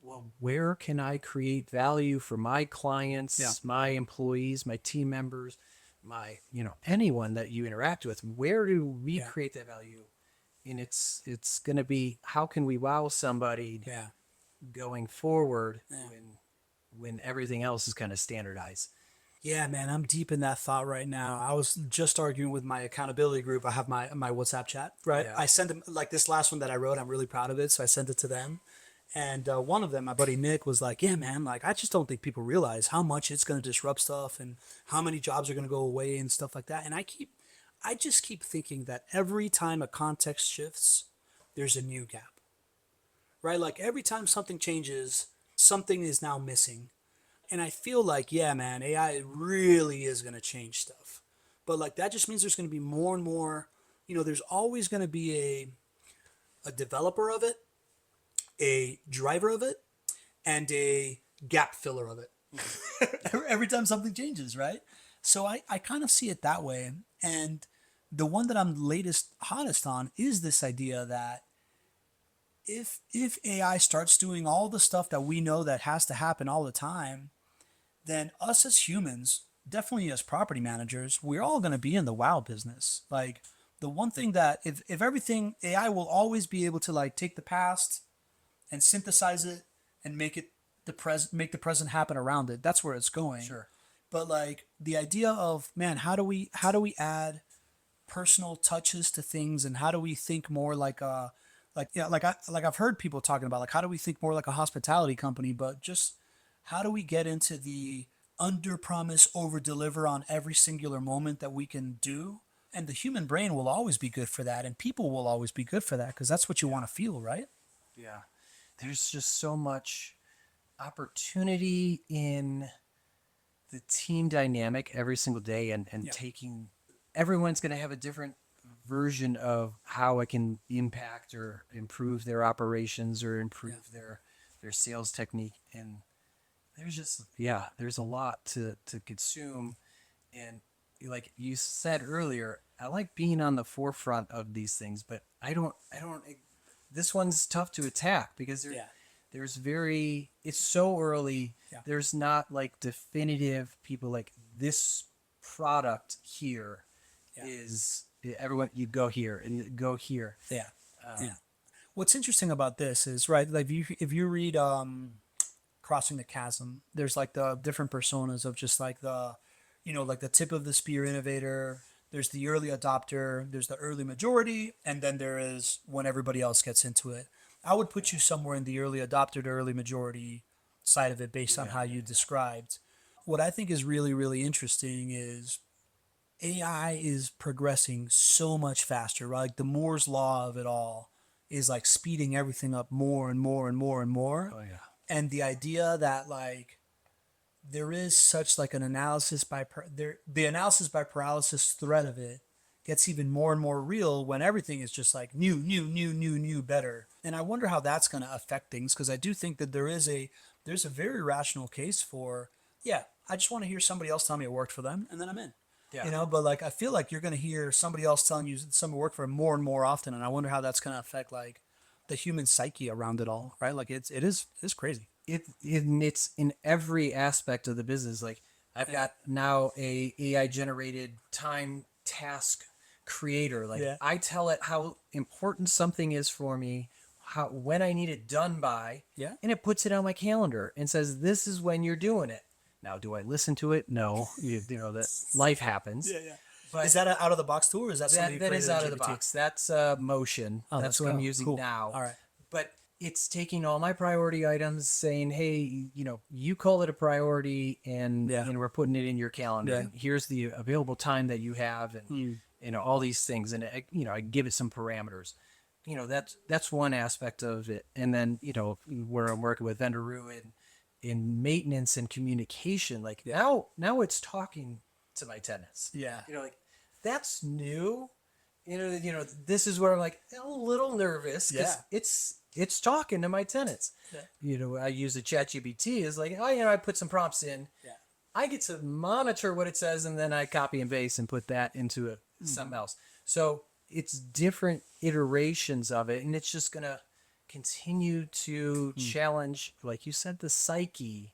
well, where can I create value for my clients, my employees, my team members, my, anyone that you interact with? Where do we create that value? And it's going to be, how can we wow somebody going forward when everything else is kind of standardized? Yeah, man, I'm deep in that thought right now. I was just arguing with my accountability group. I have my WhatsApp chat, right? Yeah. I sent them like this last one that I wrote. I'm really proud of it. So I sent it to them. And one of them, my buddy Nick, was like, "Yeah, man, like I just don't think people realize how much it's going to disrupt stuff and how many jobs are going to go away and stuff like that." And I just keep thinking that every time a context shifts, there's a new gap, right? Like every time something changes, something is now missing. And I feel like, yeah, man, AI really is going to change stuff. But like that just means there's going to be more and more, there's always going to be a developer of it, a driver of it, and a gap filler of it. Every time something changes, right? So I kind of see it that way. And the one that I'm hottest on is this idea that if AI starts doing all the stuff that we know that has to happen all the time, then us as humans, definitely as property managers, we're all going to be in the wow business. Like the one thing that if everything AI will always be able to like take the past and synthesize it and make the present happen around it. That's where it's going. Sure. But like the idea of, man, how do we add personal touches to things, and how do we think more like I've heard people talking about like how do we think more like a hospitality company, but just how do we get into the under promise over deliver on every singular moment that we can do? And the human brain will always be good for that, and people will always be good for that because that's what you want to feel, right? Yeah. There's just so much opportunity in the team dynamic every single day, and taking everyone's going to have a different version of how it can impact or improve their operations or improve their sales technique. And there's a lot to consume. And like you said earlier, I like being on the forefront of these things, but I don't this one's tough to attack because it's so early. Yeah. There's not like definitive people like this product here is everyone, you go here and you go here. Yeah. What's interesting about this is, right, like if you read Crossing the Chasm, there's like the different personas of just like like the tip of the spear innovator, there's the early adopter, there's the early majority, and then there is when everybody else gets into it. I would put you somewhere in the early adopter to early majority side of it based on how you described. What I think is really, really interesting is AI is progressing so much faster, right? Like the Moore's law of it all is like speeding everything up more and more and more and more. Oh yeah. And the idea that like there is such like an the analysis by paralysis threat of it gets even more and more real when everything is just like new, better. And I wonder how that's going to affect things, because I do think that there's a very rational case for, yeah, I just want to hear somebody else tell me it worked for them, and then I'm in. Yeah. But like I feel like you're going to hear somebody else telling you something worked for them more and more often, and I wonder how that's going to affect like the human psyche around it all, right? Like it's crazy. It's in every aspect of the business. Like I've got now a AI generated time task creator. Like I tell it how important something is for me, when I need it done by, and it puts it on my calendar and says, this is when you're doing it. Now, do I listen to it? No. That life happens. But is that an out of the box tool, or is that something that is out of the box? That's Motion. Oh, that's what I'm using now. All right. But it's taking all my priority items, saying, hey, you call it a priority, and we're putting it in your calendar. Yeah. Here's the available time that you have, and all these things, and I give it some parameters. That's one aspect of it. And then where I'm working with Vendoroo in maintenance and communication, like now it's talking to my tenants. Like that's new. This is where I'm like a little nervous because it's talking to my tenants. I use a ChatGPT. Is like, I put some prompts in. I get to monitor what it says, and then I copy and paste and put that into something else. So it's different iterations of it, and it's just gonna continue to challenge, like you said, the psyche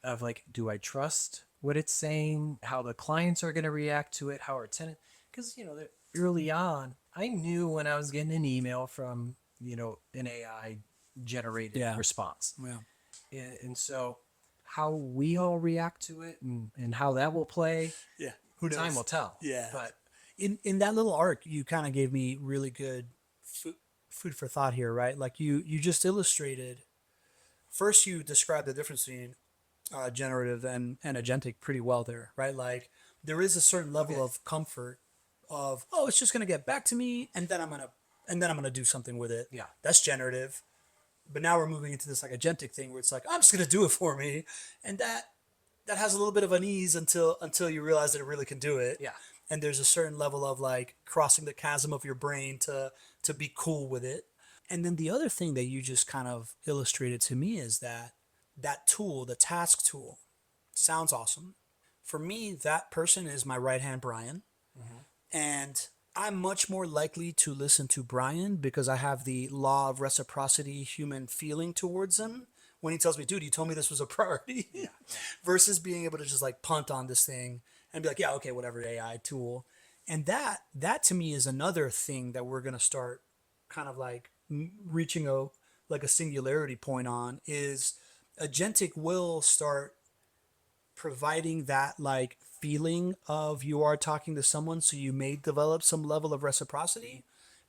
of like, do I trust what it's saying, how the clients are going to react to it, how our tenant, because early on I knew when I was getting an email from an AI generated response, and so how we all react to it and how that will play, who knows? Time will tell. But in that little arc, you kind of gave me really good food for thought here, right? Like you just illustrated first you described the difference between generative and agentic pretty well there, right? Like there is a certain level of comfort of, oh, it's just gonna get back to me, and then I'm gonna do something with it. Yeah. That's generative. But now we're moving into this like agentic thing where it's like, I'm just gonna do it for me, and that has a little bit of unease until you realize that it really can do it. Yeah. And there's a certain level of like crossing the chasm of your brain to be cool with it. And then the other thing that you just kind of illustrated to me is that tool, the task tool, sounds awesome. For me, that person is my right hand Brian. And I'm much more likely to listen to Brian because I have the law of reciprocity human feeling towards him when he tells me, dude, you told me this was a priority, versus being able to just like punt on this thing and be like, yeah, okay, whatever, AI tool. And that to me is another thing that we're going to start kind of like reaching a singularity point on is agentic will start providing that like feeling of you are talking to someone, so you may develop some level of reciprocity.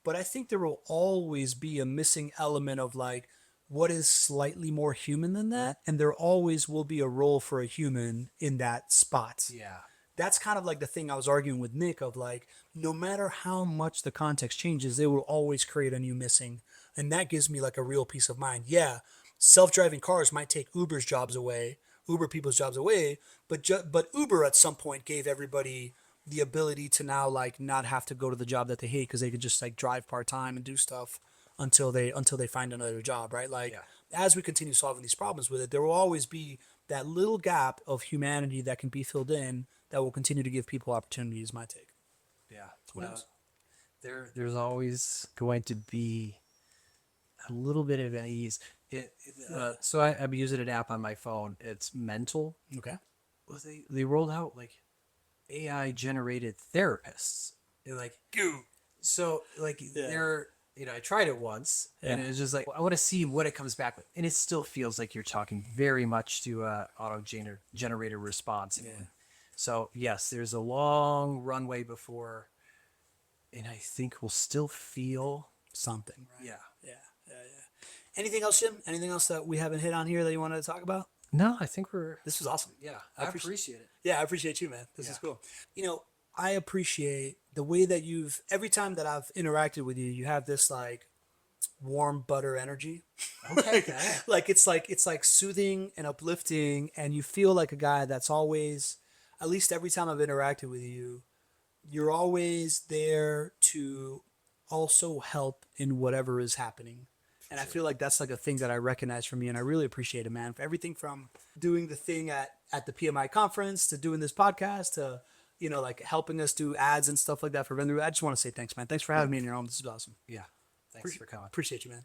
But I think there will always be a missing element of like what is slightly more human than that, and there always will be a role for a human in that spot. Yeah. That's kind of like the thing I was arguing with Nick of like, no matter how much the context changes, they will always create a new missing. And that gives me like a real peace of mind. Yeah, self-driving cars might take Uber's jobs away, Uber people's jobs away, but Uber at some point gave everybody the ability to now like not have to go to the job that they hate because they could just like drive part-time and do stuff until they find another job, right? Like as we continue solving these problems with it, there will always be that little gap of humanity that can be filled in that will continue to give people opportunities, my take. Yeah. What else? There's always going to be a little bit of an ease. So I'm using an app on my phone. It's Mental. Okay. Well, they rolled out like AI generated therapists. They're like, so like they're, I tried it once and it was just like, I want to see what it comes back with. And it still feels like you're talking very much to auto generated response. Yeah. So yes, there's a long runway before, and I think we'll still feel something, right? Yeah. Anything else, Jim? Anything else that we haven't hit on here that you wanted to talk about? No, I think this was awesome. Yeah, I appreciate it. Yeah, I appreciate you, man. This is cool. I appreciate the way that every time that I've interacted with you, you have this like warm butter energy. Okay. like it's like soothing and uplifting, and you feel like a guy that's always, at least every time I've interacted with you, you're always there to also help in whatever is happening. And I feel like that's like a thing that I recognize from you, and I really appreciate it, man. For everything from doing the thing at the PMI conference to doing this podcast to, like helping us do ads and stuff like that for Vendoroo. I just want to say thanks, man. Thanks for having me in your home. This is awesome. Yeah. Thanks for coming. Appreciate you, man.